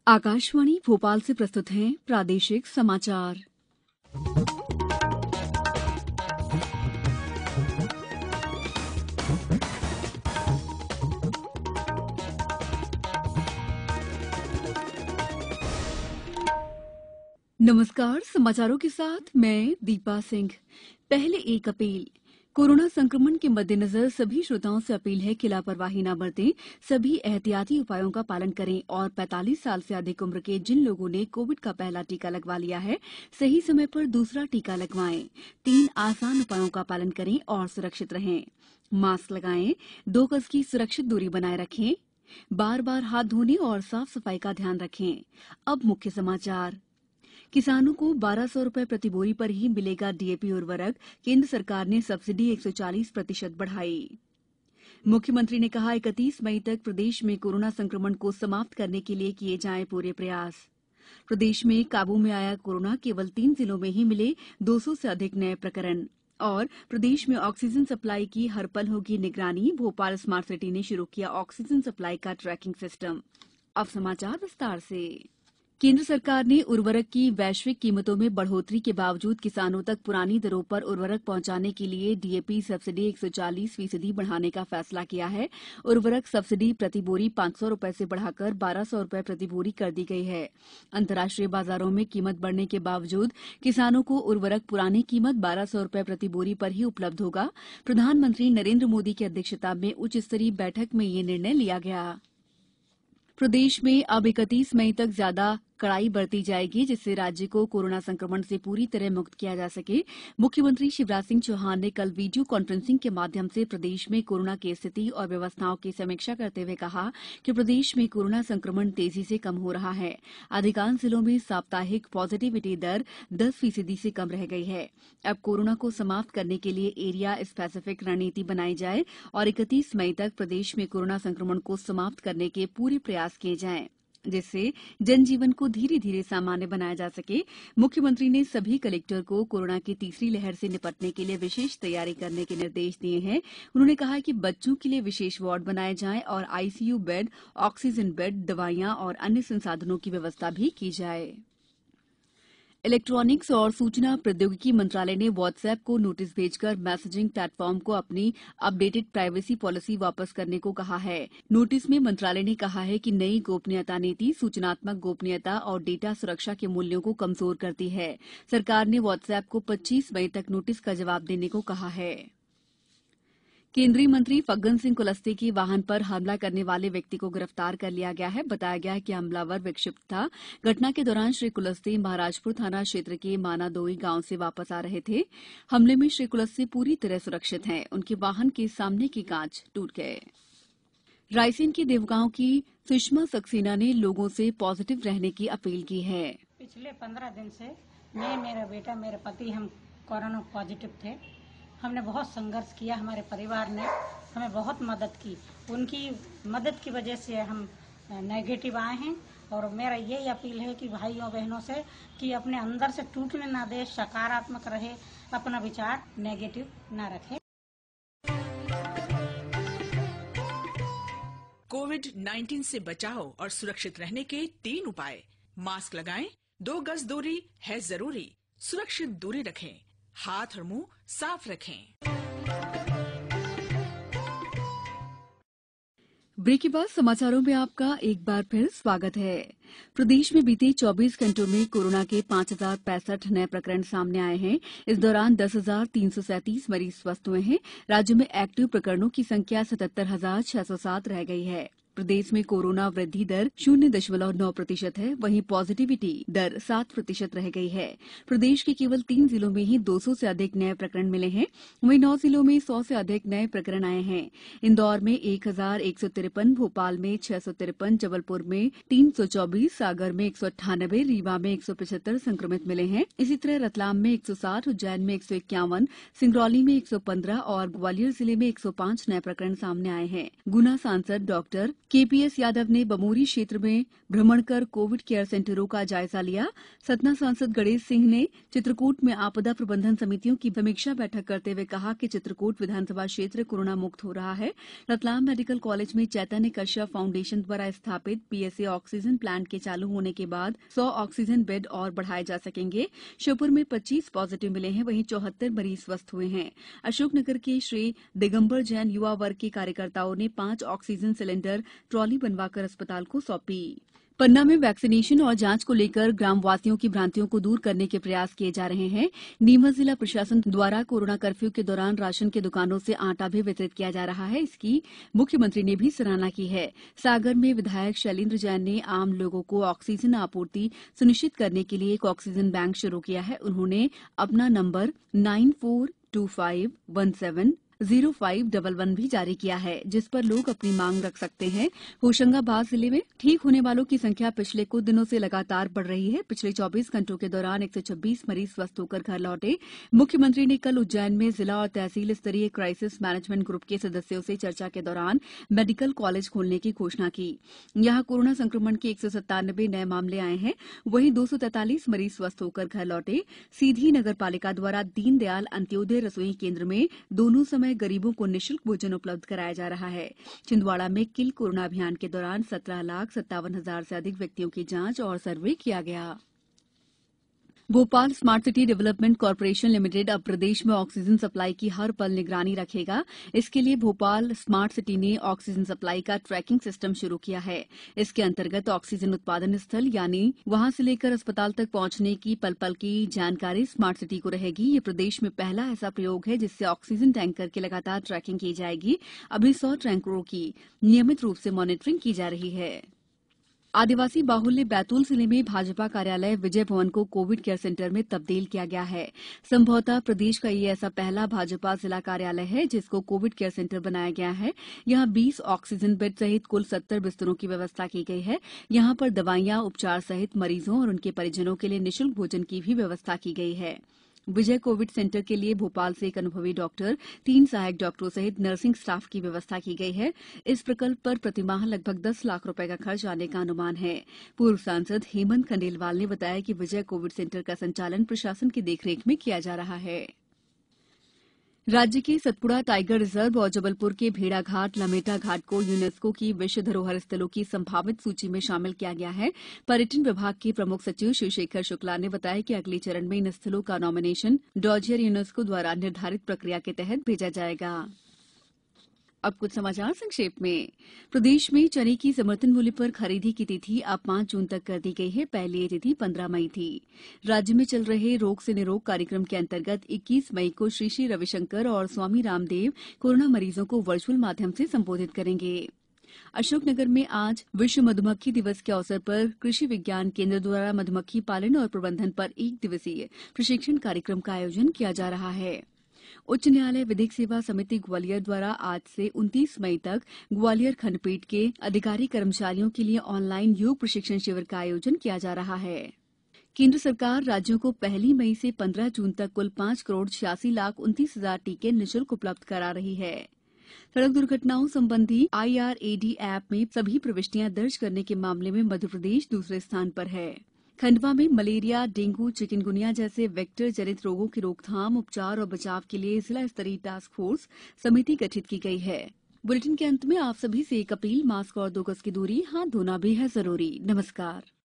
आकाशवाणी भोपाल से प्रस्तुत हैं प्रादेशिक समाचार। नमस्कार, समाचारों के साथ मैं दीपा सिंह। पहले एक अपील। कोरोना संक्रमण के मद्देनजर सभी श्रोताओं से अपील है कि लापरवाही न बरतें, सभी एहतियाती उपायों का पालन करें और 45 साल से अधिक उम्र के जिन लोगों ने कोविड का पहला टीका लगवा लिया है, सही समय पर दूसरा टीका लगवाएं। 3 आसान उपायों का पालन करें और सुरक्षित रहें। मास्क लगाएं, 2 गज की सुरक्षित दूरी बनाए रखें, बार-बार हाथ धोने और साफ सफाई का ध्यान रखें। अब मुख्य समाचार। किसानों को 1200 रुपए प्रति बोरी पर ही मिलेगा डीएपी उर्वरक। केंद्र सरकार ने सब्सिडी 140% बढ़ाई। मुख्यमंत्री ने कहा 31 मई तक प्रदेश में कोरोना संक्रमण को समाप्त करने के लिए किए जाएं पूरे प्रयास। प्रदेश में काबू में आया कोरोना, केवल 3 जिलों में ही मिले 200 से अधिक नए प्रकरण। और प्रदेश में ऑक्सीजन सप्लाई की हर पल होगी निगरानी। भोपाल स्मार्ट सिटी ने शुरू किया ऑक्सीजन सप्लाई का ट्रैकिंग सिस्टम। अब समाचार विस्तार से। केंद्र सरकार ने उर्वरक की वैश्विक कीमतों में बढ़ोतरी के बावजूद किसानों तक पुरानी दरों पर उर्वरक पहुंचाने के लिए डीएपी सब्सिडी 140% बढ़ाने का फैसला किया है। उर्वरक सब्सिडी प्रति बोरी 500 रुपए से बढ़ाकर 1200 रुपए प्रति बोरी कर दी गई है। अंतर्राष्ट्रीय बाजारों में कीमत बढ़ने के बावजूद किसानों को उर्वरक पुरानी कीमत 1200 रुपए प्रति बोरी पर ही उपलब्ध होगा। प्रधानमंत्री नरेंद्र मोदी की अध्यक्षता में उच्च स्तरीय बैठक में ये निर्णय लिया गया। प्रदेश में अब 31 मई तक ज्यादा कड़ाई बरती जाएगी, जिससे राज्य को कोरोना संक्रमण से पूरी तरह मुक्त किया जा सके। मुख्यमंत्री शिवराज सिंह चौहान ने कल वीडियो कॉन्फ्रेंसिंग के माध्यम से प्रदेश में कोरोना की स्थिति और व्यवस्थाओं की समीक्षा करते हुए कहा कि प्रदेश में कोरोना संक्रमण तेजी से कम हो रहा है। अधिकांश जिलों में साप्ताहिक पॉजिटिविटी दर 10% से कम रह गई है। अब कोरोना को समाप्त करने के लिए एरिया स्पेसिफिक रणनीति बनाई जाए और 31 मई तक प्रदेश में कोरोना संक्रमण को समाप्त करने के पूरे प्रयास किए जाएं, जिससे जनजीवन को धीरे धीरे सामान्य बनाया जा सके। मुख्यमंत्री ने सभी कलेक्टर को कोरोना की तीसरी लहर से निपटने के लिए विशेष तैयारी करने के निर्देश दिए हैं। उन्होंने कहा कि बच्चों के लिए विशेष वार्ड बनाए जाएं और आईसीयू बेड, ऑक्सीजन बेड, दवाइयां और अन्य संसाधनों की व्यवस्था भी की जाए। इलेक्ट्रॉनिक्स और सूचना प्रौद्योगिकी मंत्रालय ने व्हाट्सएप को नोटिस भेजकर मैसेजिंग प्लेटफॉर्म को अपनी अपडेटेड प्राइवेसी पॉलिसी वापस करने को कहा है। नोटिस में मंत्रालय ने कहा है कि नई गोपनीयता नीति सूचनात्मक गोपनीयता और डेटा सुरक्षा के मूल्यों को कमजोर करती है। सरकार ने व्हाट्सएप को 25 मई तक नोटिस का जवाब देने को कहा है। केंद्रीय मंत्री फग्गन सिंह कुलस्ते के वाहन पर हमला करने वाले व्यक्ति को गिरफ्तार कर लिया गया है। बताया गया है कि हमलावर विक्षिप्त था। घटना के दौरान श्री कुलस्ते महाराजपुर थाना क्षेत्र के मानादोई गांव से वापस आ रहे थे। हमले में श्री कुलस्ते पूरी तरह सुरक्षित हैं। उनके वाहन के सामने के कांच टूट गए। रायसेन के देवगांव की सुषमा सक्सेना ने लोगों से पॉजिटिव रहने की अपील की है। पिछले 15 दिन से मैं, मेरा बेटा, मेरे पति हम कोरोना पॉजिटिव थे। हमने बहुत संघर्ष किया, हमारे परिवार ने हमें बहुत मदद की। उनकी मदद की वजह से हम नेगेटिव आए हैं। और मेरा यही अपील है कि भाइयों बहनों से कि अपने अंदर से टूटने ना दे, सकारात्मक रहे, अपना विचार नेगेटिव ना रखे। कोविड-19 से बचाव और सुरक्षित रहने के 3 उपाय। मास्क लगाएं, 2 गज दूरी है जरूरी, सुरक्षित दूरी रखें, हाथ और मुंह साफ रखें। ब्रेक के बाद समाचारों में आपका एक बार फिर स्वागत है। प्रदेश में बीते 24 घंटों में कोरोना के 5065 नए प्रकरण सामने आए हैं। इस दौरान 10,337 मरीज स्वस्थ हुए हैं। राज्य में एक्टिव प्रकरणों की संख्या 77,607 रह गई है। प्रदेश में कोरोना वृद्धि दर 0.9% है। वहीं पॉजिटिविटी दर 7% रह गई है। प्रदेश के केवल 3 जिलों में ही 200 से अधिक नए प्रकरण मिले हैं। वहीं 9 जिलों में 100 से अधिक नए प्रकरण आए हैं। इंदौर में 1,153, भोपाल में 653, जबलपुर में 324, सागर में 198, रीवा में 175 संक्रमित मिले हैं। इसी तरह रतलाम में 160, उज्जैन में 151, सिंगरौली में 115 और ग्वालियर जिले में 105 नए प्रकरण सामने आए हैं। गुना सांसद डॉक्टर केपीएस यादव ने बमोरी क्षेत्र में भ्रमण कर कोविड केयर सेंटरों का जायजा लिया। सतना सांसद गणेश सिंह ने चित्रकूट में आपदा प्रबंधन समितियों की समीक्षा बैठक करते हुए कहा कि चित्रकूट विधानसभा क्षेत्र कोरोना मुक्त हो रहा है। रतलाम मेडिकल कॉलेज में चैतन्य कश्यप फाउंडेशन द्वारा स्थापित पीएसए ऑक्सीजन प्लांट के चालू होने के बाद 100 ऑक्सीजन बेड और बढ़ाए जा सकेंगे। श्योपुर में 25 पॉजिटिव मिले हैं, वहीं 74 मरीज स्वस्थ हुए हैं। अशोकनगर के श्री दिगंबर जैन युवा वर्ग के कार्यकर्ताओं ने 5 ऑक्सीजन सिलेंडर ट्रॉली बनवाकर अस्पताल को सौंपी। पन्ना में वैक्सीनेशन और जांच को लेकर ग्रामवासियों की भ्रांतियों को दूर करने के प्रयास किए जा रहे हैं। नीमच जिला प्रशासन द्वारा कोरोना कर्फ्यू के दौरान राशन की दुकानों से आटा भी वितरित किया जा रहा है। इसकी मुख्यमंत्री ने भी सराहना की है। सागर में विधायक शैलेंद्र जैन ने आम लोगों को ऑक्सीजन आपूर्ति सुनिश्चित करने के लिए एक ऑक्सीजन बैंक शुरू किया है। उन्होंने अपना नंबर 9425170511 भी जारी किया है, जिस पर लोग अपनी मांग रख सकते हैं। होशंगाबाद जिले में ठीक होने वालों की संख्या पिछले कुछ दिनों से लगातार बढ़ रही है। पिछले 24 घंटों के दौरान 126 मरीज स्वस्थ होकर घर लौटे। मुख्यमंत्री ने कल उज्जैन में जिला और तहसील स्तरीय क्राइसिस मैनेजमेंट ग्रुप के सदस्यों से चर्चा के दौरान मेडिकल कॉलेज खोलने की घोषणा की। यहां कोरोना संक्रमण के 197 नए मामले आए हैं, वहीं 243 मरीज स्वस्थ होकर घर लौटे। सीधी नगर पालिका द्वारा दीनदयाल अंत्योदय रसोई केंद्र में दोनों समय गरीबों को निःशुल्क भोजन उपलब्ध कराया जा रहा है। छिंदवाड़ा में किल कोरोना अभियान के दौरान 17,57,000 से अधिक व्यक्तियों की जांच और सर्वे किया गया। Bhopal smart city development corporation limited अब प्रदेश में ऑक्सीजन सप्लाई की हर पल निगरानी रखेगा। इसके लिए भोपाल स्मार्ट सिटी ने ऑक्सीजन सप्लाई का ट्रैकिंग सिस्टम शुरू किया है। इसके अंतर्गत ऑक्सीजन उत्पादन स्थल यानी वहां से लेकर अस्पताल तक पहुंचने की पल पल की जानकारी स्मार्ट सिटी को रहेगी। ये प्रदेश में पहला ऐसा प्रयोग है जिससे ऑक्सीजन टैंकर की लगातार ट्रैकिंग की जाएगी। अभी 100 टैंकरों की नियमित रूप से मॉनिटरिंग की जा रही है। आदिवासी बाहुल्य बैतूल जिले में भाजपा कार्यालय विजय भवन को कोविड केयर सेंटर में तब्दील किया गया है। संभवतः प्रदेश का ये ऐसा पहला भाजपा जिला कार्यालय है जिसको कोविड केयर सेंटर बनाया गया है। यहां 20 ऑक्सीजन बेड सहित कुल 70 बिस्तरों की व्यवस्था की गई है। यहां पर दवाइयां, उपचार सहित मरीजों और उनके परिजनों के लिए निःशुल्क भोजन की भी व्यवस्था की गई है। विजय कोविड सेंटर के लिए भोपाल से एक अनुभवी डॉक्टर, 3 सहायक डॉक्टरों सहित नर्सिंग स्टाफ की व्यवस्था की गई है। इस प्रकल्प पर प्रतिमाह लगभग 10 लाख रुपए का खर्च आने का अनुमान है। पूर्व सांसद हेमंत खंडेलवाल ने बताया कि विजय कोविड सेंटर का संचालन प्रशासन की देखरेख में किया जा रहा है। राज्य के सतपुड़ा टाइगर रिजर्व और जबलपुर के भेड़ाघाट लमेटा घाट को यूनेस्को की विश्व धरोहर स्थलों की संभावित सूची में शामिल किया गया है। पर्यटन विभाग के प्रमुख सचिव शिवशेखर शुक्ला ने बताया कि अगले चरण में इन स्थलों का नॉमिनेशन डॉजियर यूनेस्को द्वारा निर्धारित प्रक्रिया के तहत भेजा जाएगा। अब कुछ समाचार संक्षेप में। प्रदेश में चने की समर्थन मूल्य पर खरीदी की तिथि अब 5 जून तक कर दी गई है। पहले ये तिथि 15 मई थी। राज्य में चल रहे रोग से निरोग कार्यक्रम के अंतर्गत 21 मई को श्री श्री रविशंकर और स्वामी रामदेव कोरोना मरीजों को वर्चुअल माध्यम से संबोधित करेंगे। अशोकनगर में आज विश्व मधुमक्खी दिवस के अवसर पर कृषि विज्ञान केंद्र द्वारा मधुमक्खी पालन और प्रबंधन पर 1 दिवसीय प्रशिक्षण कार्यक्रम का आयोजन किया जा रहा है। उच्च न्यायालय विधिक सेवा समिति ग्वालियर द्वारा आज से 29 मई तक ग्वालियर खंडपीठ के अधिकारी कर्मचारियों के लिए ऑनलाइन योग प्रशिक्षण शिविर का आयोजन किया जा रहा है। केंद्र सरकार राज्यों को 1 मई से 15 जून तक कुल 5,86,29,000 टीके निःशुल्क उपलब्ध करा रही है। सड़क दुर्घटनाओं संबंधी IRAD ऐप में सभी प्रविष्टियां दर्ज करने के मामले में मध्यप्रदेश दूसरे स्थान पर है। खंडवा में मलेरिया, डेंगू, चिकनगुनिया जैसे वेक्टर जनित रोगों की रोकथाम, उपचार और बचाव के लिए जिला स्तरीय टास्क फोर्स समिति गठित की गई है। बुलेटिन के अंत में आप सभी से एक अपील, मास्क और 2 गज की दूरी, हाथ धोना भी है जरूरी। नमस्कार।